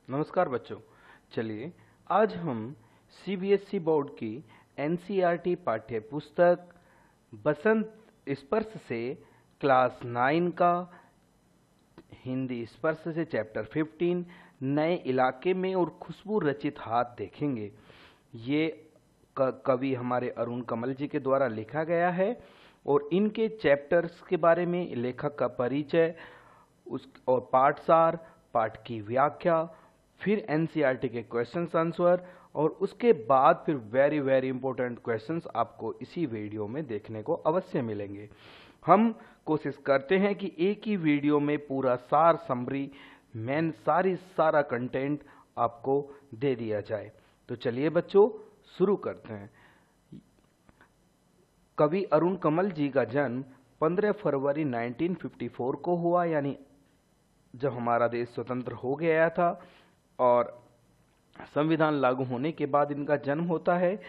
नमस्कार बच्चों। चलिए आज हम सीबीएसई बोर्ड की एनसीईआरटी पाठ्य पुस्तक बसंत स्पर्श से क्लास 9 का हिंदी स्पर्श से चैप्टर 15 नए इलाके में और खुशबू रचित हाथ देखेंगे। ये कवि हमारे अरुण कमल जी के द्वारा लिखा गया है और इनके चैप्टर्स के बारे में लेखक का परिचय और पाठसार, पाठ की व्याख्या, फिर एनसीईआरटी के क्वेश्चंस आंसर और उसके बाद फिर वेरी इंपॉर्टेंट क्वेश्चंस आपको इसी वीडियो में देखने को अवश्य मिलेंगे। हम कोशिश करते हैं कि एक ही वीडियो में पूरा सार समरी सारा कंटेंट आपको दे दिया जाए। तो चलिए बच्चों शुरू करते हैं। कवि अरुण कमल जी का जन्म 15 फरवरी 1954 को हुआ, यानी जब हमारा देश स्वतंत्र हो गया था और संविधान लागू होने के बाद इनका जन्म होता है।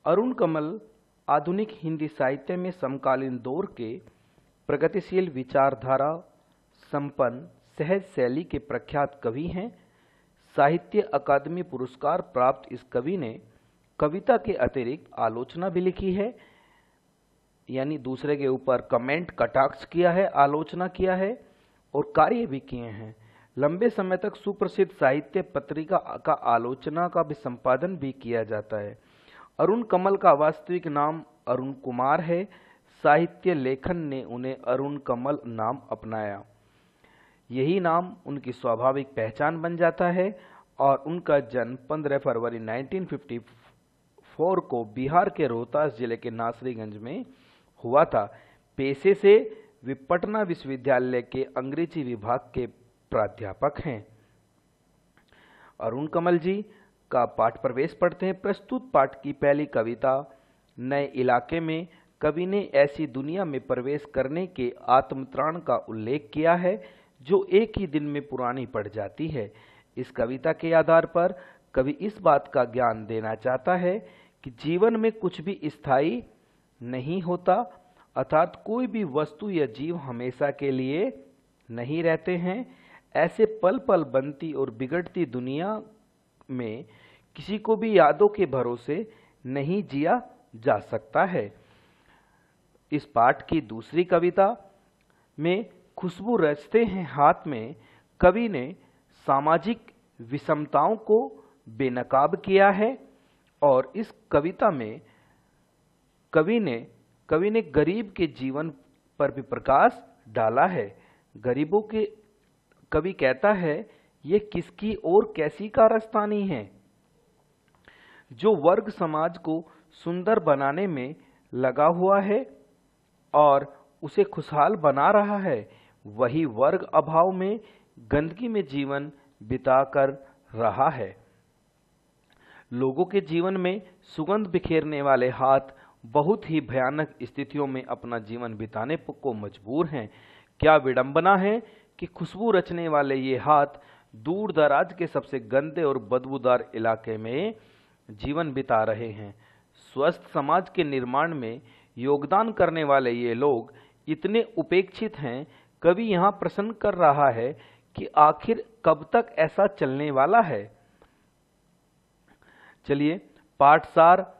अरुण कमल आधुनिक हिंदी साहित्य में समकालीन दौर के प्रगतिशील विचारधारा संपन्न सहज शैली के प्रख्यात कवि हैं। साहित्य अकादमी पुरस्कार प्राप्त इस कवि ने कविता के अतिरिक्त आलोचना भी लिखी है, यानी दूसरे के ऊपर कमेंट कटाक्ष किया है, आलोचना किया है और कार्य भी किए हैं। लंबे समय तक सुप्रसिद्ध साहित्य पत्रिका का आलोचना का भी संपादन भी किया जाता है। अरुण कमल का वास्तविक नाम अरुण कुमार है। साहित्य लेखन ने उन्हें अरुण कमल नाम अपनाया। यही नाम उनकी स्वाभाविक पहचान बन जाता है और उनका जन्म 15 फरवरी 1954 को बिहार के रोहतास जिले के नासरीगंज में हुआ था। पेशे से वे पटना विश्वविद्यालय के अंग्रेजी विभाग के प्राध्यापक हैं। अरुण कमल जी का पाठ प्रवेश पढ़ते हैं। प्रस्तुत पाठ की पहली कविता नए इलाके में कवि ने ऐसी दुनिया में प्रवेश करने के आत्मत्राण का उल्लेख किया है जो एक ही दिन में पुरानी पड़ जाती है। इस कविता के आधार पर कवि इस बात का ज्ञान देना चाहता है कि जीवन में कुछ भी स्थायी नहीं होता, अर्थात कोई भी वस्तु या जीव हमेशा के लिए नहीं रहते हैं। ऐसे पल पल बनती और बिगड़ती दुनिया में किसी को भी यादों के भरोसे नहीं जिया जा सकता है। इस पाठ की दूसरी कविता में खुशबू रचते हैं हाथ में कवि ने सामाजिक विषमताओं को बेनकाब किया है और इस कविता में कवि ने गरीब के जीवन पर भी प्रकाश डाला है। गरीबों के कवि कहता है, ये किसकी और कैसी कारस्तानी है। जो वर्ग समाज को सुंदर बनाने में लगा हुआ है और उसे खुशहाल बना रहा है, वही वर्ग अभाव में गंदगी में जीवन बिताकर रहा है। लोगों के जीवन में सुगंध बिखेरने वाले हाथ बहुत ही भयानक स्थितियों में अपना जीवन बिताने को मजबूर हैं। क्या विडंबना है कि खुशबू रचने वाले ये हाथ दूर दराज के सबसे गंदे और बदबूदार इलाके में जीवन बिता रहे हैं। स्वस्थ समाज के निर्माण में योगदान करने वाले ये लोग इतने उपेक्षित हैं। कवि यहाँ प्रश्न कर रहा है कि आखिर कब तक ऐसा चलने वाला है। चलिए पाठसार।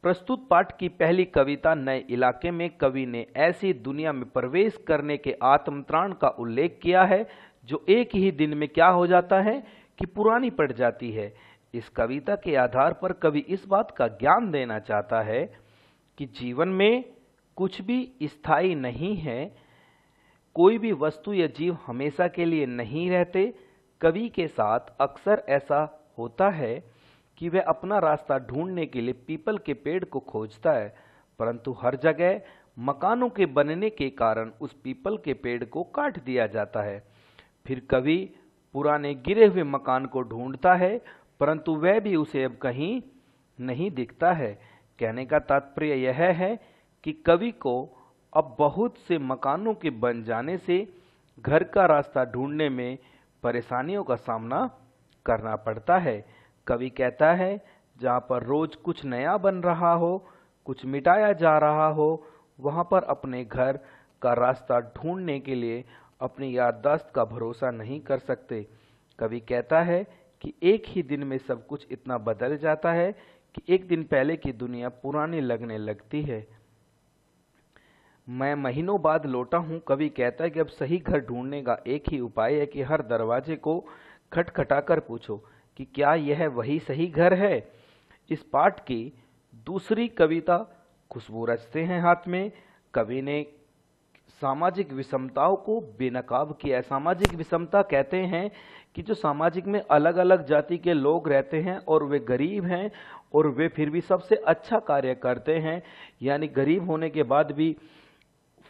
प्रस्तुत पाठ की पहली कविता नए इलाके में कवि ने ऐसी दुनिया में प्रवेश करने के आत्मत्राण का उल्लेख किया है जो एक ही दिन में क्या हो जाता है कि पुरानी पड़ जाती है। इस कविता के आधार पर कवि इस बात का ज्ञान देना चाहता है कि जीवन में कुछ भी स्थायी नहीं है, कोई भी वस्तु या जीव हमेशा के लिए नहीं रहते। कवि के साथ अक्सर ऐसा होता है कि वह अपना रास्ता ढूंढने के लिए पीपल के पेड़ को खोजता है, परंतु हर जगह मकानों के बनने के कारण उस पीपल के पेड़ को काट दिया जाता है। फिर कवि पुराने गिरे हुए मकान को ढूंढता है, परंतु वह भी उसे अब कहीं नहीं दिखता है। कहने का तात्पर्य यह है कि कवि को अब बहुत से मकानों के बन जाने से घर का रास्ता ढूंढने में परेशानियों का सामना करना पड़ता है। कवि कहता है, जहाँ पर रोज कुछ नया बन रहा हो, कुछ मिटाया जा रहा हो, वहाँ पर अपने घर का रास्ता ढूंढने के लिए अपनी याददाश्त का भरोसा नहीं कर सकते। कवि कहता है कि एक ही दिन में सब कुछ इतना बदल जाता है कि एक दिन पहले की दुनिया पुरानी लगने लगती है। मैं महीनों बाद लौटा हूँ। कवि कहता है कि अब सही घर ढूंढने का एक ही उपाय है कि हर दरवाजे को खटखटाकर पूछो कि क्या यह वही सही घर है। इस पाठ की दूसरी कविता खुशबू रचते हैं हाथ में। कवि ने सामाजिक विषमताओं को बेनकाब किया है। सामाजिक विषमता कहते हैं कि जो सामाजिक में अलग अलग जाति के लोग रहते हैं और वे गरीब हैं और वे फिर भी सबसे अच्छा कार्य करते हैं, यानी गरीब होने के बाद भी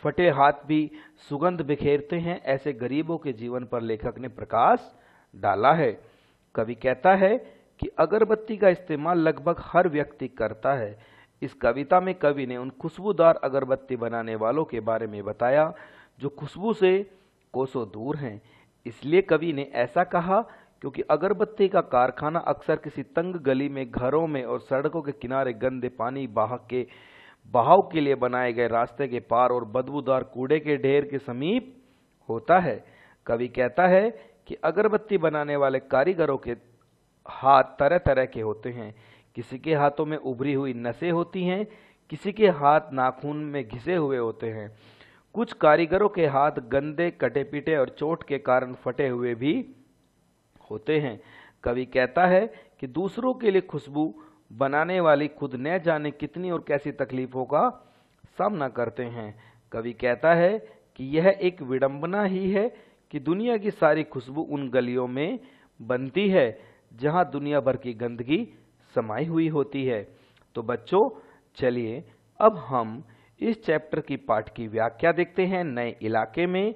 फटे हाथ भी सुगंध बिखेरते हैं। ऐसे गरीबों के जीवन पर लेखक ने प्रकाश डाला है। कवि कहता है कि अगरबत्ती का इस्तेमाल लगभग हर व्यक्ति करता है। इस कविता में कवि ने उन खुशबूदार अगरबत्ती बनाने वालों के बारे में बताया जो खुशबू से कोसों दूर हैं। इसलिए कवि ने ऐसा कहा क्योंकि अगरबत्ती का कारखाना अक्सर किसी तंग गली में, घरों में और सड़कों के किनारे गंदे पानी बहाव के लिए बनाए गए रास्ते के पार और बदबूदार कूड़े के ढेर के समीप होता है। कवि कहता है कि अगरबत्ती बनाने वाले कारीगरों के हाथ तरह तरह के होते हैं। किसी के हाथों में उभरी हुई नसें होती हैं, किसी के हाथ नाखून में घिसे हुए होते हैं। कुछ कारीगरों के हाथ गंदे, कटे पीटे और चोट के कारण फटे हुए भी होते हैं। कवि कहता है कि दूसरों के लिए खुशबू बनाने वाली खुद न जाने कितनी और कैसी तकलीफों का सामना करते हैं। कवि कहता है कि यह एक विडंबना ही है कि दुनिया की सारी खुशबू उन गलियों में बनती है जहां दुनिया भर की गंदगी समाई हुई होती है। तो बच्चों, चलिए अब हम इस चैप्टर की पाठ की व्याख्या देखते हैं। नए इलाके में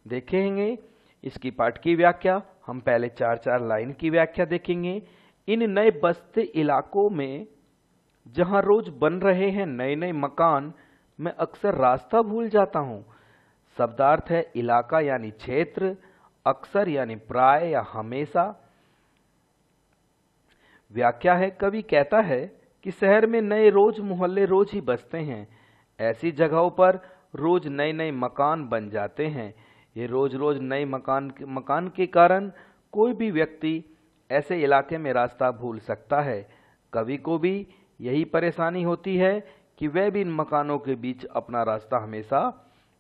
देखेंगे इसकी पाठ की व्याख्या। हम पहले 4-4 लाइन की व्याख्या देखेंगे। इन नए बसते इलाकों में जहां रोज बन रहे हैं नए नए मकान, मैं अक्सर रास्ता भूल जाता हूं। शब्दार्थ है इलाका यानी क्षेत्र, अक्सर यानी प्राय या हमेशा। व्याख्या है, कवि कहता है कि शहर में नए रोज मोहल्ले रोज ही बसते हैं। ऐसी जगहों पर रोज नए नए मकान बन जाते हैं। ये रोज रोज नए मकान के कारण कोई भी व्यक्ति ऐसे इलाके में रास्ता भूल सकता है। कवि को भी यही परेशानी होती है कि वह भी इन मकानों के बीच अपना रास्ता हमेशा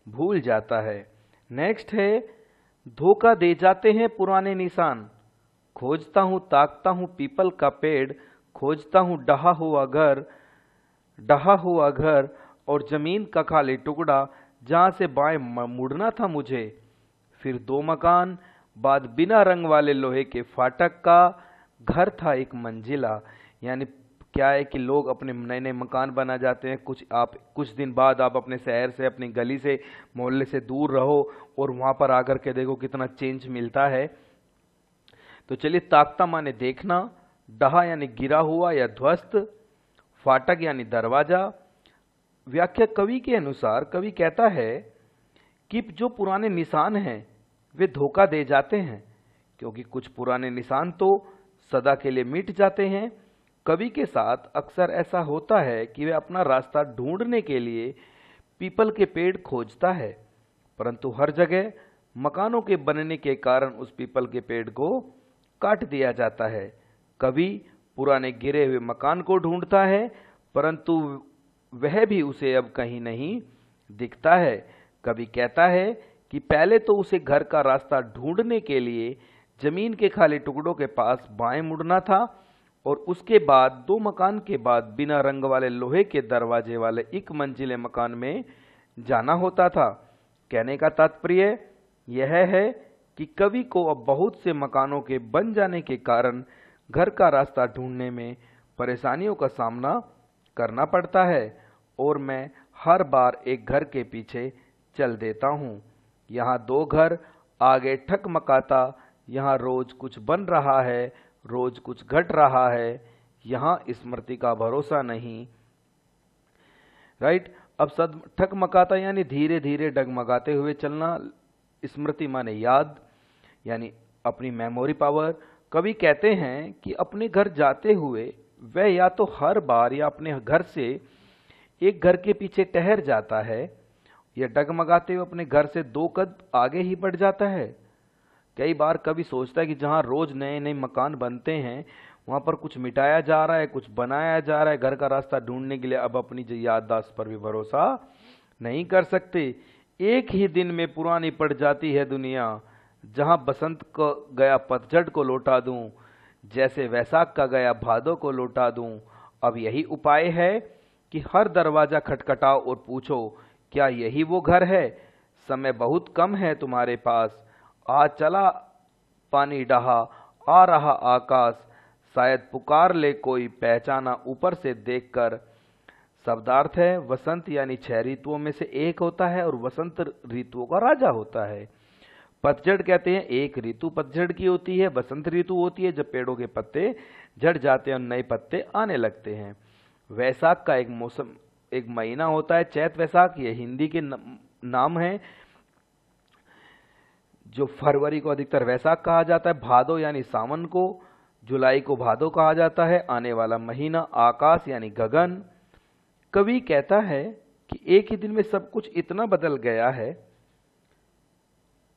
भूल जाता है। नेक्स्ट है, धोखा दे जाते हैं पुराने निशान। खोजता हूँ ताकता हूँ पीपल का पेड़, खोजता हूँ डहा हुआ घर और जमीन का खाली टुकड़ा जहाँ से बाएं मुड़ना था मुझे। फिर 2 मकान बाद बिना रंग वाले लोहे के फाटक का घर था एक मंजिला। यानी क्या है कि लोग अपने नए नए मकान बना जाते हैं। कुछ दिन बाद आप अपने शहर से, अपनी गली से, मोहल्ले से दूर रहो और वहां पर आकर के देखो कितना चेंज मिलता है। तो चलिए, ताकता माने देखना, डहा यानी गिरा हुआ या ध्वस्त, फाटक यानी दरवाजा। व्याख्या कवि के अनुसार कवि कहता है कि जो पुराने निशान हैं वे धोखा दे जाते हैं, क्योंकि कुछ पुराने निशान तो सदा के लिए मिट जाते हैं। कवि के साथ अक्सर ऐसा होता है कि वह अपना रास्ता ढूंढने के लिए पीपल के पेड़ खोजता है, परंतु हर जगह मकानों के बनने के कारण उस पीपल के पेड़ को काट दिया जाता है। कवि पुराने गिरे हुए मकान को ढूंढता है, परंतु वह भी उसे अब कहीं नहीं दिखता है। कवि कहता है कि पहले तो उसे घर का रास्ता ढूंढने के लिए जमीन के खाली टुकड़ों के पास बाएं मुड़ना था और उसके बाद 2 मकान के बाद बिना रंग वाले लोहे के दरवाजे वाले 1 मंजिले मकान में जाना होता था। कहने का तात्पर्य यह है कि कवि को अब बहुत से मकानों के बन जाने के कारण घर का रास्ता ढूंढने में परेशानियों का सामना करना पड़ता है और मैं हर बार एक घर के पीछे चल देता हूँ। यहाँ 2 घर आगे ठकमकाता, यहाँ रोज कुछ बन रहा है, रोज कुछ घट रहा है, यहाँ स्मृति का भरोसा नहीं। राइट। अब ठकमकाता यानी धीरे धीरे डगमगाते हुए चलना, स्मृति माने याद यानी अपनी मेमोरी पावर। कवि कहते हैं कि अपने घर जाते हुए वह या तो हर बार या अपने घर से एक घर के पीछे ठहर जाता है या डगमगाते हुए अपने घर से 2 कदम आगे ही बढ़ जाता है। कई बार कभी सोचता है कि जहाँ रोज नए नए मकान बनते हैं वहां पर कुछ मिटाया जा रहा है, कुछ बनाया जा रहा है। घर का रास्ता ढूंढने के लिए अब अपनी याददाश्त पर भी भरोसा नहीं कर सकते। एक ही दिन में पुरानी पड़ जाती है दुनिया, जहां बसंत को गया पतझड़ को लौटा दूं, जैसे वैशाख का गया भादों को लौटा दूं। अब यही उपाय है कि हर दरवाजा खटखटाओ और पूछो, क्या यही वो घर है? समय बहुत कम है तुम्हारे पास, आज चला पानी डहा, आ रहा आकाश, शायद पुकार ले कोई पहचाना ऊपर से देखकर। शब्दार्थ है, वसंत यानी 6 ऋतुओं में से एक होता है और वसंत ऋतुओं का राजा होता है। पतझड़ कहते हैं एक ऋतु पतझड़ की होती है। वसंत ऋतु होती है जब पेड़ों के पत्ते झड़ जाते हैं और नए पत्ते आने लगते हैं। वैशाख का एक मौसम, एक महीना होता है चैत वैशाख, ये हिंदी के नाम है। जो फरवरी को अधिकतर वैशाख कहा जाता है, भादो यानी सावन को, जुलाई को भादो कहा जाता है। आने वाला महीना आकाश यानी गगन। कवि कहता है कि एक ही दिन में सब कुछ इतना बदल गया है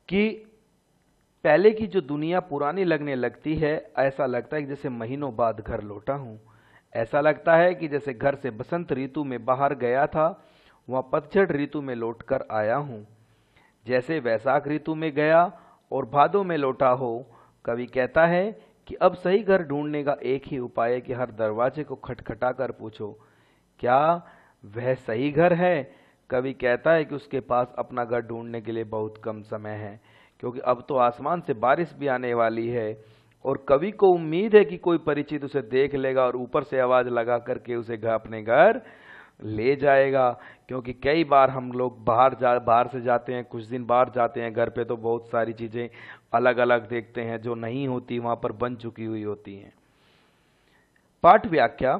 कि पहले की जो दुनिया पुरानी लगने लगती है, ऐसा लगता है कि जैसे महीनों बाद घर लौटा हूं। ऐसा लगता है कि जैसे घर से बसंत ऋतु में बाहर गया था, वहां पतझड़ ऋतु में लौटकर आया हूं। जैसे वैशाख ऋतु में गया और भादों में लौटा हो। कवि कहता है कि अब सही घर ढूंढने का एक ही उपाय है कि हर दरवाजे को खटखटा कर पूछो, क्या वह सही घर है? कवि कहता है कि उसके पास अपना घर ढूंढने के लिए बहुत कम समय है, क्योंकि अब तो आसमान से बारिश भी आने वाली है और कवि को उम्मीद है कि कोई परिचित उसे देख लेगा और ऊपर से आवाज लगा करके उसे अपने घर ले जाएगा। क्योंकि कई बार हम लोग बाहर से जाते हैं, कुछ दिन बाहर जाते हैं, घर पे तो बहुत सारी चीजें अलग अलग देखते हैं जो नहीं होती, वहां पर बन चुकी हुई होती हैं। पाठ व्याख्या।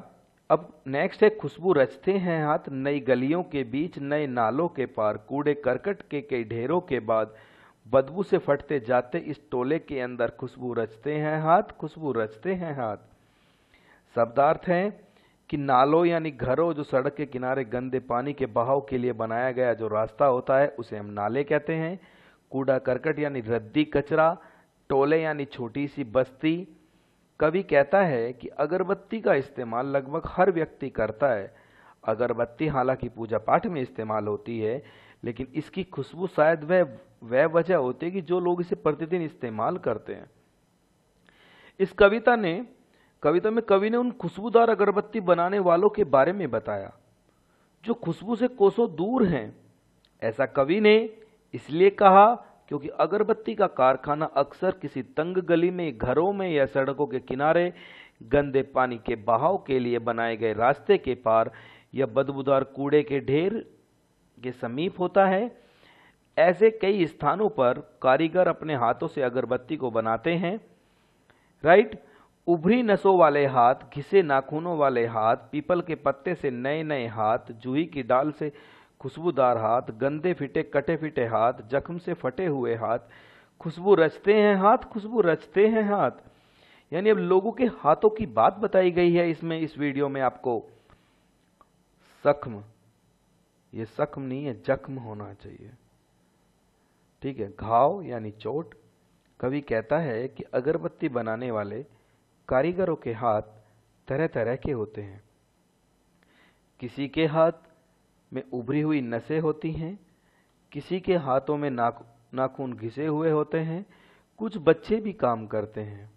अब नेक्स्ट है, खुशबू रचते हैं हाथ नई गलियों के बीच, नए नालों के पार, कूड़े करकट के कई ढेरों के बाद, बदबू से फटते जाते इस टोले के अंदर, खुशबू रचते हैं हाथ, खुशबू रचते हैं हाथ। शब्दार्थ है कि नालों यानी घरों, जो सड़क के किनारे गंदे पानी के बहाव के लिए बनाया गया जो रास्ता होता है उसे हम नाले कहते हैं। कूड़ा करकट यानी रद्दी कचरा, टोले यानी छोटी सी बस्ती। कवि कहता है कि अगरबत्ती का इस्तेमाल लगभग हर व्यक्ति करता है। अगरबत्ती हालांकि पूजा पाठ में इस्तेमाल होती है, लेकिन इसकी खुशबू शायद वह वजह होती है कि जो लोग इसे प्रतिदिन इस्तेमाल करते हैं। इस कविता में कवि ने उन खुशबूदार अगरबत्ती बनाने वालों के बारे में बताया जो खुशबू से कोसों दूर हैं। ऐसा कवि ने इसलिए कहा क्योंकि अगरबत्ती का कारखाना अक्सर किसी तंग गली में, घरों में या सड़कों के किनारे गंदे पानी के बहाव के लिए बनाए गए रास्ते के पार या बदबूदार कूड़े के ढेर के समीप होता है। ऐसे कई स्थानों पर कारीगर अपने हाथों से अगरबत्ती को बनाते हैं। राइट। उभरी नसों वाले हाथ, घिसे नाखूनों वाले हाथ, पीपल के पत्ते से नए नए हाथ, जूही की डाल से खुशबूदार हाथ, गंदे फिटे कटे फिटे हाथ, जख्म से फटे हुए हाथ, खुशबू रचते हैं हाथ, खुशबू रचते हैं हाथ। यानी अब लोगों के हाथों की बात बताई गई है इसमें, इस वीडियो में आपको। जख्म, ये जख्म नहीं है, जख्म होना चाहिए, ठीक है। घाव यानी चोट। कवि कहता है कि अगरबत्ती बनाने वाले कारीगरों के हाथ तरह तरह के होते हैं। किसी के हाथ में उभरी हुई नसें होती हैं, किसी के हाथों में नाखून घिसे हुए होते हैं। कुछ बच्चे भी काम करते हैं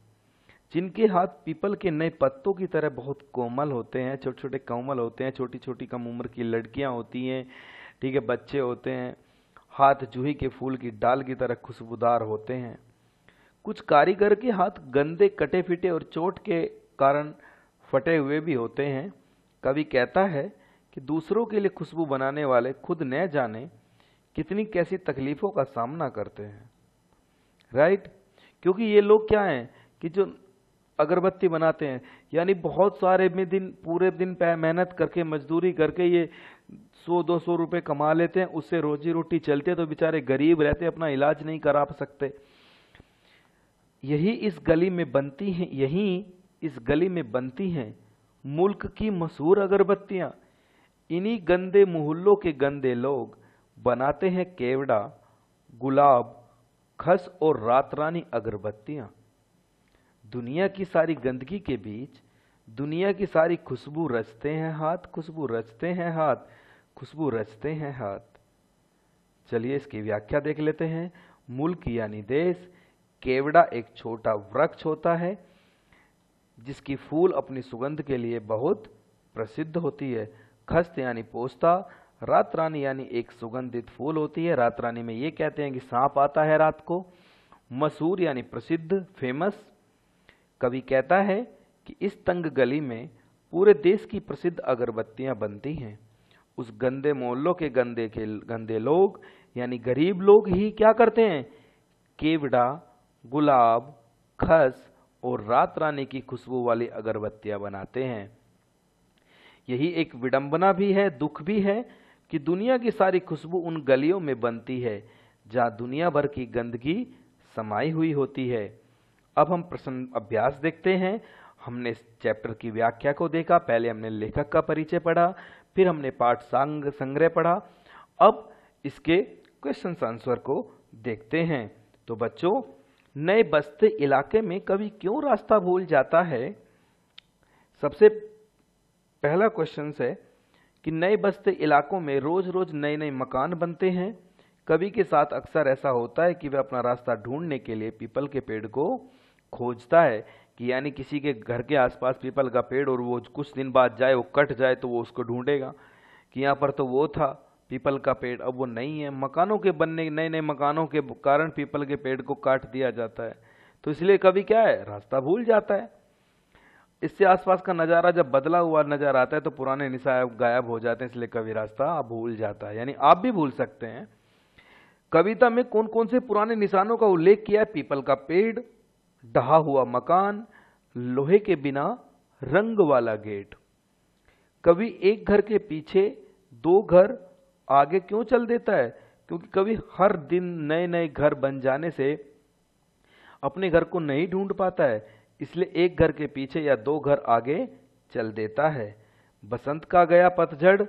जिनके हाथ पीपल के नए पत्तों की तरह बहुत कोमल होते हैं, छोटे छोटे कोमल होते हैं। छोटी छोटी कम उम्र की लड़कियां होती हैं, ठीक है, बच्चे होते हैं। हाथ जूही के फूल की डाल की तरह खुशबूदार होते हैं। कुछ कारीगर के हाथ गंदे कटे फिटे और चोट के कारण फटे हुए भी होते हैं। कवि कहता है कि दूसरों के लिए खुशबू बनाने वाले खुद न जाने कितनी कैसी तकलीफों का सामना करते हैं। राइट। क्योंकि ये लोग क्या हैं कि जो अगरबत्ती बनाते हैं, यानी बहुत सारे में पूरे दिन मेहनत करके, मजदूरी करके ये 100-200 रुपए कमा लेते हैं, उससे रोजी रोटी चलती है, तो बेचारे गरीब रहते, अपना इलाज नहीं करा सकते। यही इस गली में बनती हैं मुल्क की मशहूर अगरबत्तियां। इन्हीं गंदे मोहल्लों के गंदे लोग बनाते हैं केवड़ा, गुलाब, खस और रात रानी अगरबत्तियां। दुनिया की सारी गंदगी के बीच दुनिया की सारी खुशबू रचते हैं हाथ, खुशबू रचते हैं हाथ, खुशबू रचते हैं हाथ। चलिए इसकी व्याख्या देख लेते हैं। मुल्क यानी देश। केवड़ा एक छोटा वृक्ष होता है जिसकी फूल अपनी सुगंध के लिए बहुत प्रसिद्ध होती है। खस्त यानी पोस्ता। रात रानी यानी एक सुगंधित फूल होती है। रात रानी में ये कहते हैं कि सांप आता है रात को। मशहूर यानी प्रसिद्ध, फेमस। कवि कहता है कि इस तंग गली में पूरे देश की प्रसिद्ध अगरबत्तियां बनती हैं। उस गंदे मोहल्लों के गंदे लोग यानी गरीब लोग ही क्या करते हैं? केवड़ा, गुलाब, खस और रात रानी की खुशबू वाली अगरबत्तियां बनाते हैं। यही एक विडंबना भी है, दुख भी है कि दुनिया की सारी खुशबू उन गलियों में बनती है जहां दुनिया भर की गंदगी समाई हुई होती है। अब हम प्रश्न अभ्यास देखते हैं। हमने इस चैप्टर की व्याख्या को देखा, पहले हमने लेखक का परिचय पढ़ा, फिर हमने पाठ संग्रह पढ़ा। अब इसके क्वेश्चन आंसर को देखते हैं। तो बच्चों, नए बसते इलाके में कवि क्यों रास्ता भूल जाता है? सबसे पहला क्वेश्चन है कि नए बसते इलाकों में रोज रोज नए नए मकान बनते हैं। कवि के साथ अक्सर ऐसा होता है कि वह अपना रास्ता ढूंढने के लिए पीपल के पेड़ को खोजता है, कि यानी किसी के घर के आसपास पीपल का पेड़ और वो कुछ दिन बाद जाए, वो कट जाए तो वो उसको ढूंढेगा कि यहाँ पर तो वो था पीपल का पेड़, अब वो नहीं है। मकानों के बनने, नए नए मकानों के कारण पीपल के पेड़ को काट दिया जाता है, तो इसलिए कभी क्या है, रास्ता भूल जाता है। इससे आसपास का नज़ारा जब बदला हुआ नजर आता है तो पुराने निशान गायब हो जाते हैं, इसलिए कभी रास्ता भूल जाता है। यानी आप भी भूल सकते हैं। कविता में कौन कौन से पुराने निशानों का उल्लेख किया है? पीपल का पेड़, ढहा हुआ मकान, लोहे के बिना रंग वाला गेट। कवि एक घर के पीछे दो घर आगे क्यों चल देता है? क्योंकि कवि हर दिन नए नए घर बन जाने से अपने घर को नहीं ढूंढ पाता है, इसलिए एक घर के पीछे या दो घर आगे चल देता है। बसंत का गया पतझड़,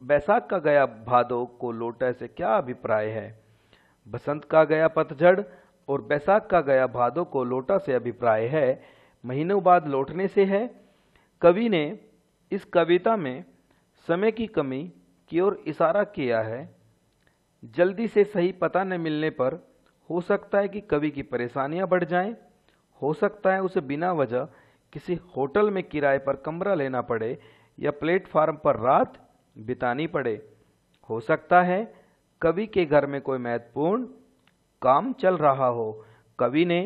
बैसाख का गया भादो को लौटा से क्या अभिप्राय है? बसंत का गया पतझड़ और बैसाख का गया भादो को लौटा से अभिप्राय है महीनों बाद लौटने से है। कवि ने इस कविता में समय की कमी की ओर इशारा किया है। जल्दी से सही पता न मिलने पर हो सकता है कि कवि की परेशानियां बढ़ जाएं, हो सकता है उसे बिना वजह किसी होटल में किराए पर कमरा लेना पड़े या प्लेटफार्म पर रात बितानी पड़े। हो सकता है कवि के घर में कोई महत्वपूर्ण काम चल रहा हो। कवि ने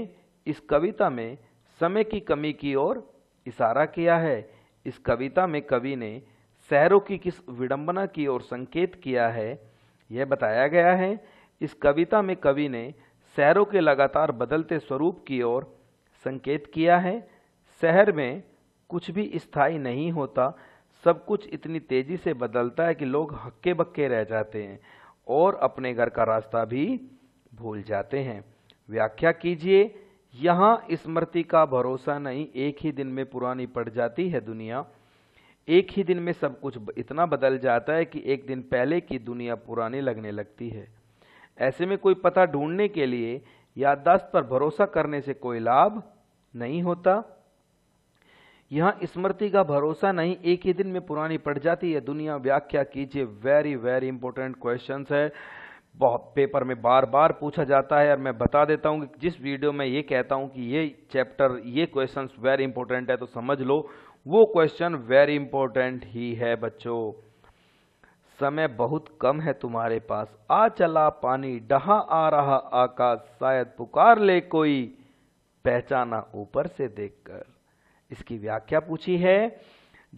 इस कविता में समय की कमी की ओर इशारा किया है। इस कविता में कवि ने शहरों की किस विडंबना की ओर संकेत किया है, यह बताया गया है। इस कविता में कवि ने शहरों के लगातार बदलते स्वरूप की ओर संकेत किया है। शहर में कुछ भी स्थायी नहीं होता, सब कुछ इतनी तेजी से बदलता है कि लोग हक्के बक्के रह जाते हैं और अपने घर का रास्ता भी भूल जाते हैं। व्याख्या कीजिए। यहाँ स्मृति का भरोसा नहीं, एक ही दिन में पुरानी पड़ जाती है दुनिया। एक ही दिन में सब कुछ इतना बदल जाता है कि एक दिन पहले की दुनिया पुरानी लगने लगती है। ऐसे में कोई पता ढूंढने के लिए याददाश्त पर भरोसा करने से कोई लाभ नहीं होता। यहाँ स्मृति का भरोसा नहीं, एक ही दिन में पुरानी पड़ जाती है दुनिया। व्याख्या कीजिए। वेरी वेरी इंपॉर्टेंट क्वेश्चन है, बहुत पेपर में बार बार पूछा जाता है। और मैं बता देता हूँ कि जिस वीडियो में ये कहता हूँ कि ये चैप्टर, ये क्वेश्चन वेरी इंपॉर्टेंट है, तो समझ लो वो क्वेश्चन वेरी इंपॉर्टेंट ही है। बच्चों, समय बहुत कम है तुम्हारे पास, आ चला पानी, डहा आ रहा आकाश, शायद पुकार ले कोई, पहचाना ऊपर से देखकर। इसकी व्याख्या पूछी है।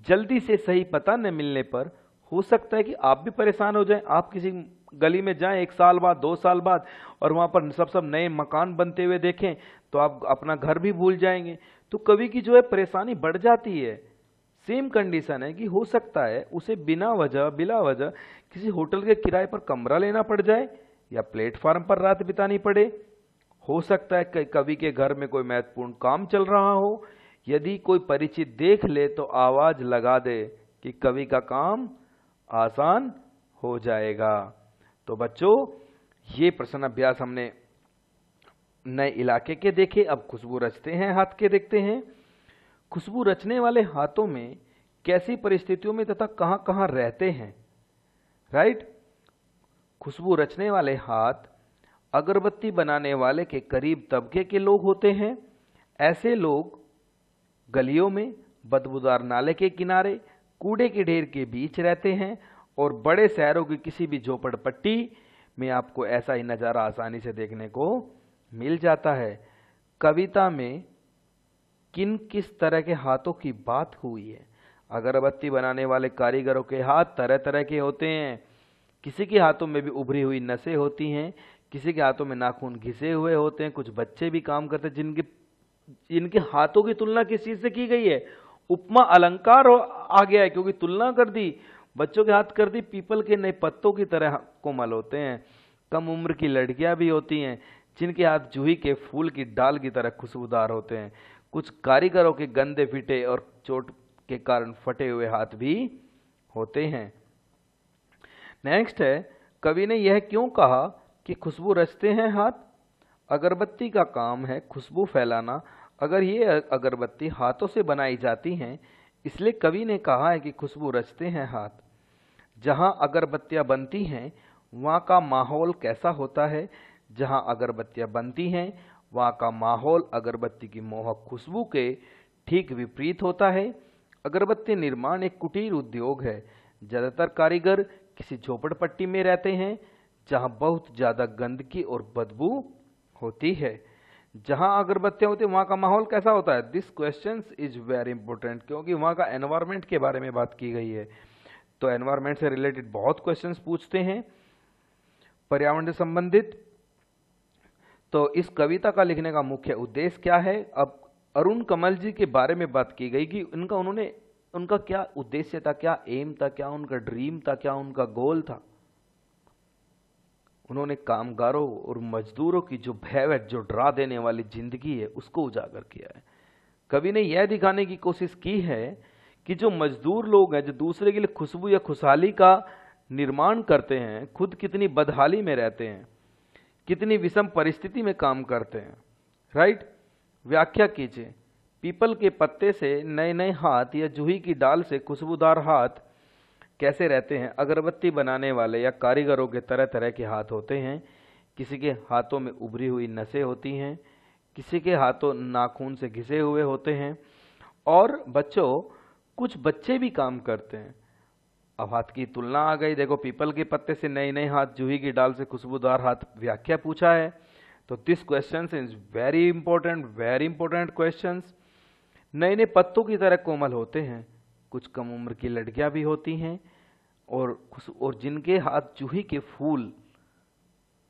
जल्दी से सही पता न मिलने पर हो सकता है कि आप भी परेशान हो जाएं। आप किसी गली में जाएं 1 साल बाद, 2 साल बाद, और वहां पर सब नए मकान बनते हुए देखें तो आप अपना घर भी भूल जाएंगे। तो कवि की जो है परेशानी बढ़ जाती है। सेम कंडीशन है कि हो सकता है उसे बिना वजह किसी होटल के किराए पर कमरा लेना पड़ जाए या प्लेटफार्म पर रात बितानी पड़े। हो सकता है कि कवि के घर में कोई महत्वपूर्ण काम चल रहा हो। यदि कोई परिचित देख ले तो आवाज लगा दे कि कवि का काम आसान हो जाएगा। तो बच्चों, ये प्रश्न अभ्यास हमने नए इलाके के देखे। अब खुशबू रचते हैं हाथ के देखते हैं। खुशबू रचने वाले हाथों में कैसी परिस्थितियों में तथा कहां कहां रहते हैं? राइट। खुशबू रचने वाले हाथ अगरबत्ती बनाने वाले के करीब तबके के लोग होते हैं। ऐसे लोग गलियों में, बदबूदार नाले के किनारे, कूड़े के ढेर के बीच रहते हैं और बड़े शहरों की किसी भी झोपड़पट्टी में आपको ऐसा ही नज़ारा आसानी से देखने को मिल जाता है। कविता में किस तरह के हाथों की बात हुई है? अगरबत्ती बनाने वाले कारीगरों के हाथ तरह तरह के होते हैं। किसी के हाथों में भी उभरी हुई नसें होती हैं, किसी के हाथों में नाखून घिसे हुए होते हैं। कुछ बच्चे भी काम करते हैं जिनके हाथों की तुलना किस चीज से की गई है? उपमा अलंकार आ गया है, क्योंकि तुलना कर दी, बच्चों के हाथ कर दी पीपल के नए पत्तों की तरह कोमल होते हैं। कम उम्र की लड़कियां भी होती हैं जिनके हाथ जूही के फूल की डाल की तरह खुशबूदार होते हैं। कुछ कारीगरों के गंदे फिटे और चोट के कारण फटे हुए हाथ भी होते हैं। नेक्स्ट है, कवि ने यह क्यों कहा कि खुशबू रचते हैं हाथ? अगरबत्ती का काम है खुशबू फैलाना। अगर ये अगरबत्ती हाथों से बनाई जाती हैं, इसलिए कवि ने कहा है कि खुशबू रचते हैं हाथ। जहां अगरबत्तियां बनती हैं वहां का माहौल कैसा होता है? जहां अगरबत्तियां बनती हैं वहां का माहौल अगरबत्ती की मोहक खुशबू के ठीक विपरीत होता है। अगरबत्ती निर्माण एक कुटीर उद्योग है। ज्यादातर कारीगर किसी झोपड़पट्टी में रहते हैं जहां बहुत ज्यादा गंदगी और बदबू होती है। जहां अगरबत्तियां होती है वहां का माहौल कैसा होता है? This question is very important, क्योंकि वहां का एनवायरमेंट के बारे में बात की गई है। तो एनवायरमेंट से रिलेटेड बहुत क्वेश्चंस पूछते हैं, पर्यावरण से संबंधित। तो इस कविता का लिखने का मुख्य उद्देश्य क्या है? अब अरुण कमल जी के बारे में बात की गई कि उनका क्या उद्देश्य था, क्या एम था, क्या उनका ड्रीम था, क्या उनका गोल था। उन्होंने कामगारों और मजदूरों की जो भयभीत, जो डरा देने वाली जिंदगी है, उसको उजागर किया है। कवि ने यह दिखाने की कोशिश की है कि जो मजदूर लोग हैं, जो दूसरे के लिए खुशबू या खुशहाली का निर्माण करते हैं, खुद कितनी बदहाली में रहते हैं, कितनी विषम परिस्थिति में काम करते हैं। राइट। व्याख्या कीजिए। पीपल के पत्ते से नए नए हाथ या जूही की डाल से खुशबूदार हाथ कैसे रहते हैं? अगरबत्ती बनाने वाले या कारीगरों के तरह तरह के हाथ होते हैं। किसी के हाथों में उभरी हुई नसें होती हैं, किसी के हाथों नाखून से घिसे हुए होते हैं, और बच्चों कुछ बच्चे भी काम करते हैं। अब हाथ की तुलना आ गई। देखो, पीपल के पत्ते से नए नए हाथ, जूही की डाल से खुशबूदार हाथ, व्याख्या पूछा है। तो this question is very important question. नए नए पत्तों की तरह कोमल होते हैं। कुछ कम उम्र की लड़कियां भी होती हैं और जिनके हाथ जूही के फूल,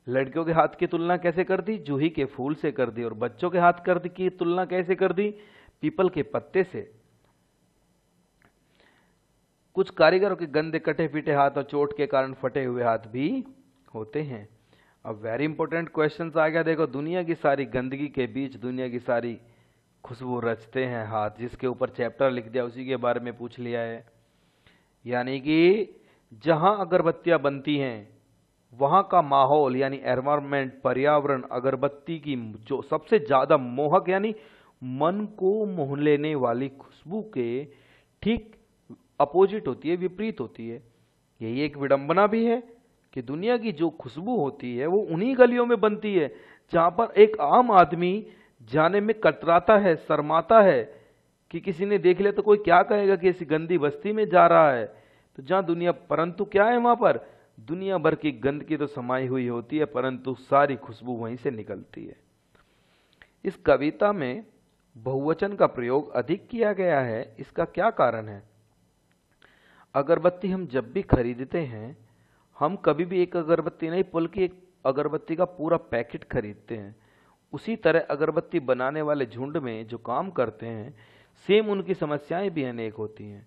लड़कियों के हाथ की तुलना कैसे कर दी? जूही के फूल से कर दी। और बच्चों के हाथ की तुलना कैसे कर दी? पीपल के पत्ते से। कुछ कारीगरों के गंदे कटे पीटे हाथ और चोट के कारण फटे हुए हाथ भी होते हैं। अब वेरी इंपॉर्टेंट क्वेश्चन आ गया। देखो, दुनिया की सारी गंदगी के बीच दुनिया की सारी खुशबू रचते हैं हाथ। जिसके ऊपर चैप्टर लिख दिया उसी के बारे में पूछ लिया है। यानी कि जहां अगरबत्तियां बनती हैं वहां का माहौल यानी एनवायरमेंट, पर्यावरण, अगरबत्ती की जो सबसे ज्यादा मोहक यानी मन को मोह लेने वाली खुशबू के ठीक अपोजिट होती है, विपरीत होती है। यही एक विडंबना भी है कि दुनिया की जो खुशबू होती है वो उन्हीं गलियों में बनती है जहां पर एक आम आदमी जाने में कतराता है, शर्माता है कि किसी ने देख लिया तो कोई क्या कहेगा कि ऐसी गंदी बस्ती में जा रहा है। तो जहां दुनिया, परंतु क्या है वहां पर? दुनिया भर की गंदगी तो समाई हुई होती है, परंतु सारी खुशबू वहीं से निकलती है। इस कविता में बहुवचन का प्रयोग अधिक किया गया है। इसका क्या कारण है? अगरबत्ती हम जब भी खरीदते हैं, हम कभी भी एक अगरबत्ती नहीं बल्कि एक अगरबत्ती का पूरा पैकेट खरीदते हैं। उसी तरह अगरबत्ती बनाने वाले झुंड में जो काम करते हैं, सेम उनकी समस्याएं भी अनेक होती हैं।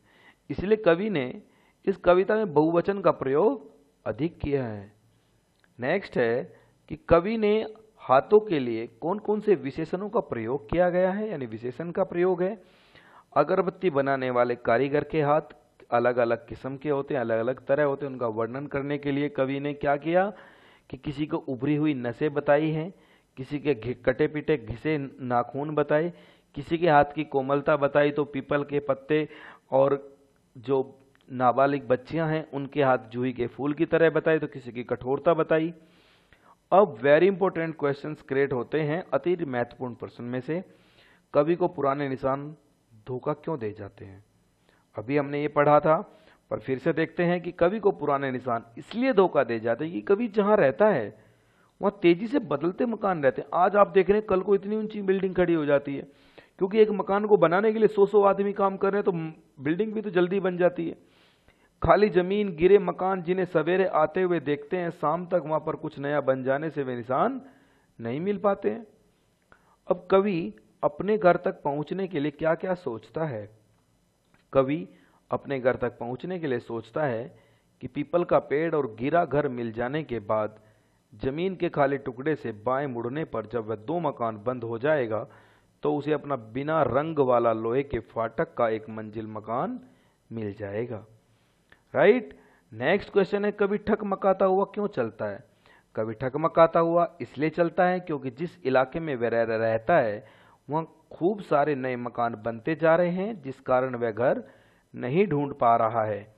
इसलिए कवि ने इस कविता में बहुवचन का प्रयोग अधिक किया है। नेक्स्ट है कि कवि ने हाथों के लिए कौन कौन से विशेषणों का प्रयोग किया गया है, यानी विशेषण का प्रयोग है। अगरबत्ती बनाने वाले कारीगर के हाथ अलग अलग किस्म के होते हैं, अलग अलग तरह होते हैं। उनका वर्णन करने के लिए कवि ने क्या किया कि किसी को उभरी हुई नसें बताई हैं, किसी के कटे पिटे घिसे नाखून बताए, किसी के हाथ की कोमलता बताई तो पीपल के पत्ते, और जो नाबालिग बच्चियां हैं उनके हाथ जूही के फूल की तरह बताए, तो किसी की कठोरता बताई। अब वेरी इंपॉर्टेंट क्वेश्चंस क्रिएट होते हैं अति महत्वपूर्ण प्रश्न में से, कवि को पुराने निशान धोखा क्यों दे जाते हैं। अभी हमने ये पढ़ा था, पर फिर से देखते हैं कि कवि को पुराने निशान इसलिए धोखा दे जाते हैं कि कवि जहां रहता है वहां तेजी से बदलते मकान रहते हैं। आज आप देख रहे हैं, कल को इतनी ऊंची बिल्डिंग खड़ी हो जाती है, क्योंकि एक मकान को बनाने के लिए 100 आदमी काम कर रहे हैं, तो बिल्डिंग भी तो जल्दी बन जाती है। खाली जमीन, गिरे मकान जिन्हें सवेरे आते हुए देखते हैं, शाम तक वहां पर कुछ नया बन जाने से वे निशान नहीं मिल पाते हैं। अब कवि अपने घर तक पहुंचने के लिए क्या क्या सोचता है। कवि अपने घर तक पहुंचने के लिए सोचता है कि पीपल का पेड़ और गिरा घर मिल जाने के बाद जमीन के खाली टुकड़े से बाएं मुड़ने पर जब वह 2 मकान बंद हो जाएगा तो उसे अपना बिना रंग वाला लोहे के फाटक का 1 मंजिल मकान मिल जाएगा। राइट। नेक्स्ट क्वेश्चन है, कवि ठकमकाता हुआ क्यों चलता है। कवि ठकमकाता हुआ इसलिए चलता है क्योंकि जिस इलाके में वह रहता है वहां खूब सारे नए मकान बनते जा रहे हैं, जिस कारण वह घर नहीं ढूंढ पा रहा है।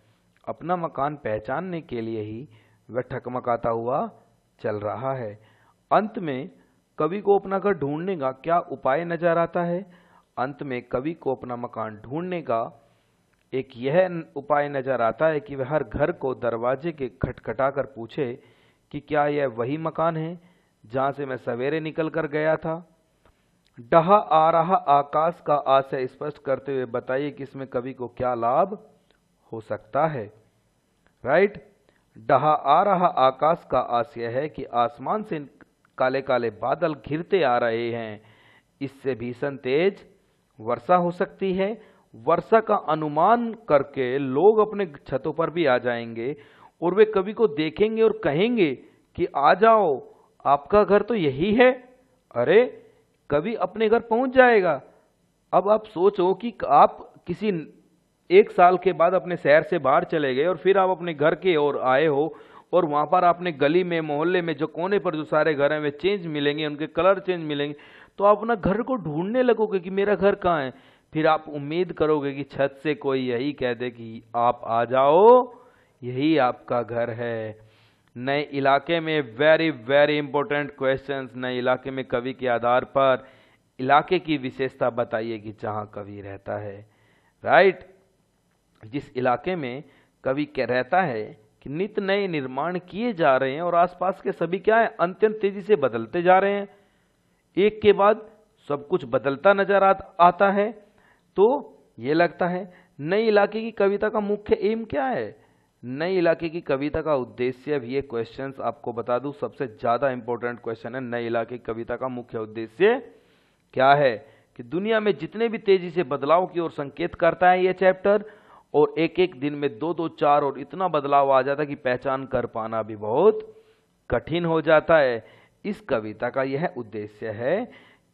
अपना मकान पहचानने के लिए ही वह ठकमकाता हुआ चल रहा है। अंत में कवि को अपना घर ढूंढने का क्या उपाय नजर आता है। अंत में कवि को अपना मकान ढूंढने का एक यह उपाय नजर आता है कि वह हर घर को दरवाजे के खटखटाकर पूछे कि क्या यह वही मकान है जहां से मैं सवेरे निकल कर गया था। डहा आ रहा आकाश का आशय स्पष्ट करते हुए बताइए कि इसमें कवि को क्या लाभ हो सकता है। राइट। डहा आ रहा आकाश का आशय है कि आसमान से काले काले बादल घिरते आ रहे हैं, इससे भीषण तेज वर्षा हो सकती है। वर्षा का अनुमान करके लोग अपने छतों पर भी आ जाएंगे और वे कवि को देखेंगे और कहेंगे कि आ जाओ, आपका घर तो यही है। अरे, कवि अपने घर पहुंच जाएगा। अब आप सोचो कि आप किसी 1 साल के बाद अपने शहर से बाहर चले गए और फिर आप अपने घर के ओर आए हो और वहां पर आपने गली में, मोहल्ले में जो कोने पर जो सारे घर हैं वे चेंज मिलेंगे, उनके कलर चेंज मिलेंगे, तो आप अपना घर को ढूंढने लगोगे कि मेरा घर कहाँ है। फिर आप उम्मीद करोगे कि छत से कोई यही कह दे कि आप आ जाओ, यही आपका घर है। नए इलाके में वेरी वेरी इंपॉर्टेंट क्वेश्चंस। नए इलाके में कवि के आधार पर इलाके की विशेषता बताइए कि जहां कवि रहता है। राइट। जिस इलाके में कवि रहता है कि नित्य नए निर्माण किए जा रहे हैं और आसपास के सभी क्या है, अत्यंत तेजी से बदलते जा रहे हैं, एक के बाद सब कुछ बदलता नजर आता है। तो ये लगता है नए इलाके की कविता का मुख्य एम क्या है। नए इलाके की कविता का उद्देश्य, अब ये क्वेश्चंस आपको बता दूं सबसे ज्यादा इंपॉर्टेंट क्वेश्चन है। नए इलाके की कविता का मुख्य उद्देश्य क्या है कि दुनिया में जितने भी तेजी से बदलाव की ओर संकेत करता है ये चैप्टर, और एक एक दिन में 2-2, 4 और इतना बदलाव आ जाता है कि पहचान कर पाना भी बहुत कठिन हो जाता है। इस कविता का यह उद्देश्य है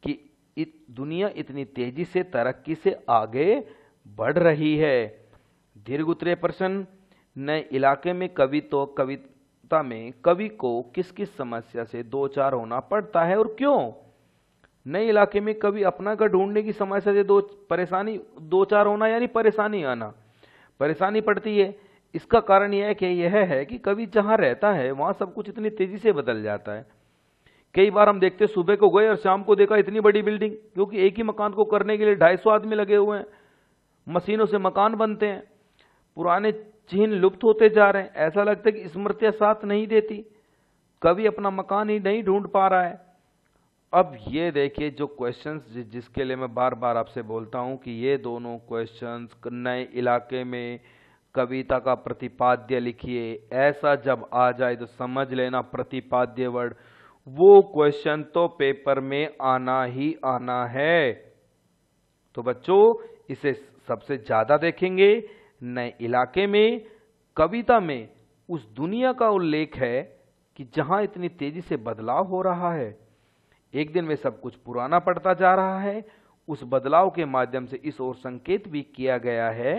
कि दुनिया इतनी तेजी से तरक्की से आगे बढ़ रही है। दीर्घ उत्तरीय प्रश्न, नए इलाके में कविता में कवि को किस किस समस्या से 2-4 होना पड़ता है और क्यों। नए इलाके में कवि अपना घर ढूंढने की समस्या से 2-4 होना यानी परेशानी आना, परेशानी पड़ती है। इसका कारण यह है कि कवि जहां रहता है वहां सब कुछ इतनी तेजी से बदल जाता है। कई बार हम देखते हैं सुबह को गए और शाम को देखा इतनी बड़ी बिल्डिंग, क्योंकि एक ही मकान को करने के लिए 250 आदमी लगे हुए हैं, मशीनों से मकान बनते हैं, पुराने चिन्ह लुप्त होते जा रहे हैं। ऐसा लगता है कि स्मृतियां साथ नहीं देती, कवि अपना मकान ही नहीं ढूंढ पा रहा है। अब ये देखिए जो क्वेश्चंस जिसके लिए मैं बार बार आपसे बोलता हूं कि ये दोनों क्वेश्चंस, नए इलाके में कविता का प्रतिपाद्य लिखिए, ऐसा जब आ जाए तो समझ लेना प्रतिपाद्य वर्ड वो क्वेश्चन तो पेपर में आना ही आना है। तो बच्चों इसे सबसे ज्यादा देखेंगे। नए इलाके में कविता में उस दुनिया का उल्लेख है कि जहां इतनी तेजी से बदलाव हो रहा है, एक दिन में सब कुछ पुराना पड़ता जा रहा है। उस बदलाव के माध्यम से इस ओर संकेत भी किया गया है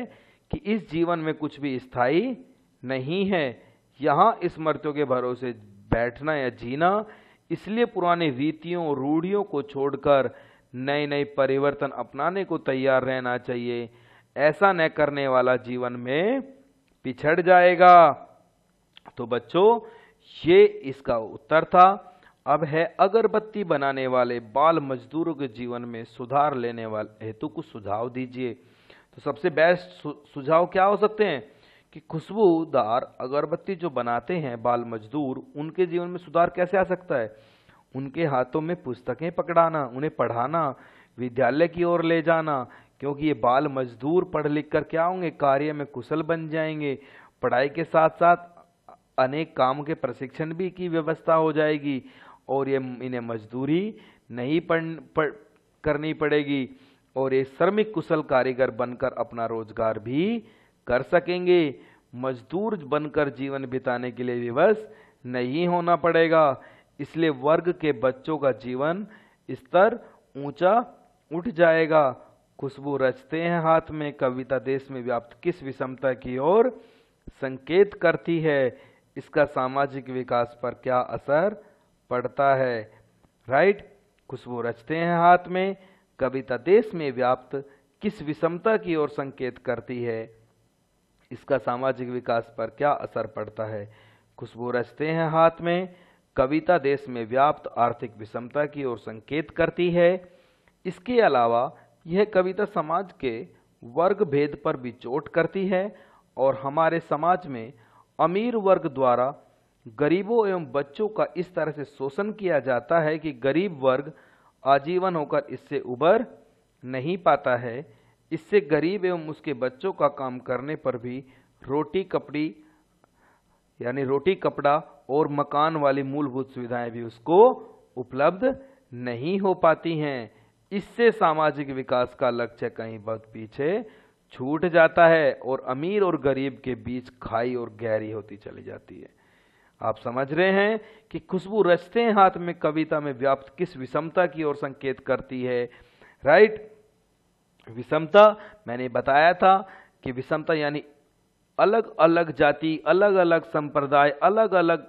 कि इस जीवन में कुछ भी स्थायी नहीं है, यहां स्मृतियों के भरोसे बैठना या जीना, इसलिए पुरानी रीतियों और रूढ़ियों को छोड़कर नए नए परिवर्तन अपनाने को तैयार रहना चाहिए। ऐसा न करने वाला जीवन में पिछड़ जाएगा। तो बच्चों, ये इसका उत्तर था। अब है अगरबत्ती बनाने वाले बाल मजदूरों के जीवन में सुधार लेने वाले हेतु कुछ सुझाव दीजिए। तो सबसे बेस्ट सुझाव क्या हो सकते हैं कि खुशबूदार अगरबत्ती जो बनाते हैं बाल मजदूर, उनके जीवन में सुधार कैसे आ सकता है? उनके हाथों में पुस्तकें पकड़ाना, उन्हें पढ़ाना, विद्यालय की ओर ले जाना, क्योंकि ये बाल मजदूर पढ़ लिख कर क्या होंगे? कार्य में कुशल बन जाएंगे। पढ़ाई के साथ साथ अनेक काम के प्रशिक्षण भी की व्यवस्था हो जाएगी और ये इन्हें मजदूरी नहीं करनी पड़ेगी और ये श्रमिक कुशल कारीगर बनकर अपना रोजगार भी कर सकेंगे। मजदूर बनकर जीवन बिताने के लिए विवश नहीं होना पड़ेगा। इसलिए वर्ग के बच्चों का जीवन स्तर ऊंचा उठ जाएगा। खुशबू रचते हैं हाथ में कविता देश में व्याप्त किस विषमता की ओर संकेत करती है? इसका सामाजिक विकास पर क्या असर पड़ता है? राइट। खुशबू रचते हैं हाथ में कविता देश में व्याप्त किस विषमता की ओर संकेत करती है? इसका सामाजिक विकास पर क्या असर पड़ता है? खुशबू रचते हैं हाथ में कविता देश में व्याप्त आर्थिक विषमता की ओर संकेत करती है। इसके अलावा यह कविता समाज के वर्ग भेद पर भी चोट करती है और हमारे समाज में अमीर वर्ग द्वारा गरीबों एवं बच्चों का इस तरह से शोषण किया जाता है कि गरीब वर्ग आजीवन होकर इससे उबर नहीं पाता है। इससे गरीब एवं उसके बच्चों का काम करने पर भी रोटी कपड़ा और मकान वाली मूलभूत सुविधाएं भी उसको उपलब्ध नहीं हो पाती हैं। इससे सामाजिक विकास का लक्ष्य कहीं बहुत पीछे छूट जाता है और अमीर और गरीब के बीच खाई और गहरी होती चली जाती है। आप समझ रहे हैं कि खुशबू रचते हैं हाथ में कविता में व्याप्त किस विषमता की ओर संकेत करती है? राइट। विषमता मैंने बताया था कि विषमता यानी अलग अलग जाति, अलग अलग संप्रदाय, अलग अलग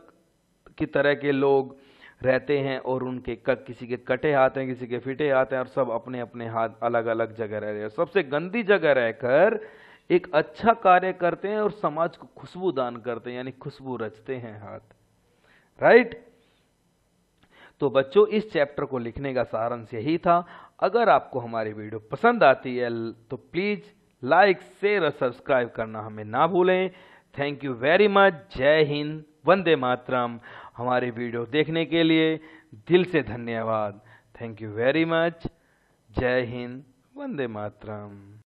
की तरह के लोग रहते हैं और उनके किसी के कटे हाथ हैं, किसी के फिटे हाथ हैं और सब अपने अपने हाथ अलग अलग जगह रह रहे हैं। सबसे गंदी जगह रहकर एक अच्छा कार्य करते हैं और समाज को खुशबू दान करते हैं, यानी खुशबू रचते हैं हाथ। राइट। तो बच्चों, इस चैप्टर को लिखने का सारांश यही था। अगर आपको हमारी वीडियो पसंद आती है तो प्लीज लाइक, शेयर और सब्सक्राइब करना हमें ना भूलें। Thank you very much. जय हिंद, वंदे मातरम। हमारी वीडियो देखने के लिए दिल से धन्यवाद। Thank you very much. जय हिंद, वंदे मातरम।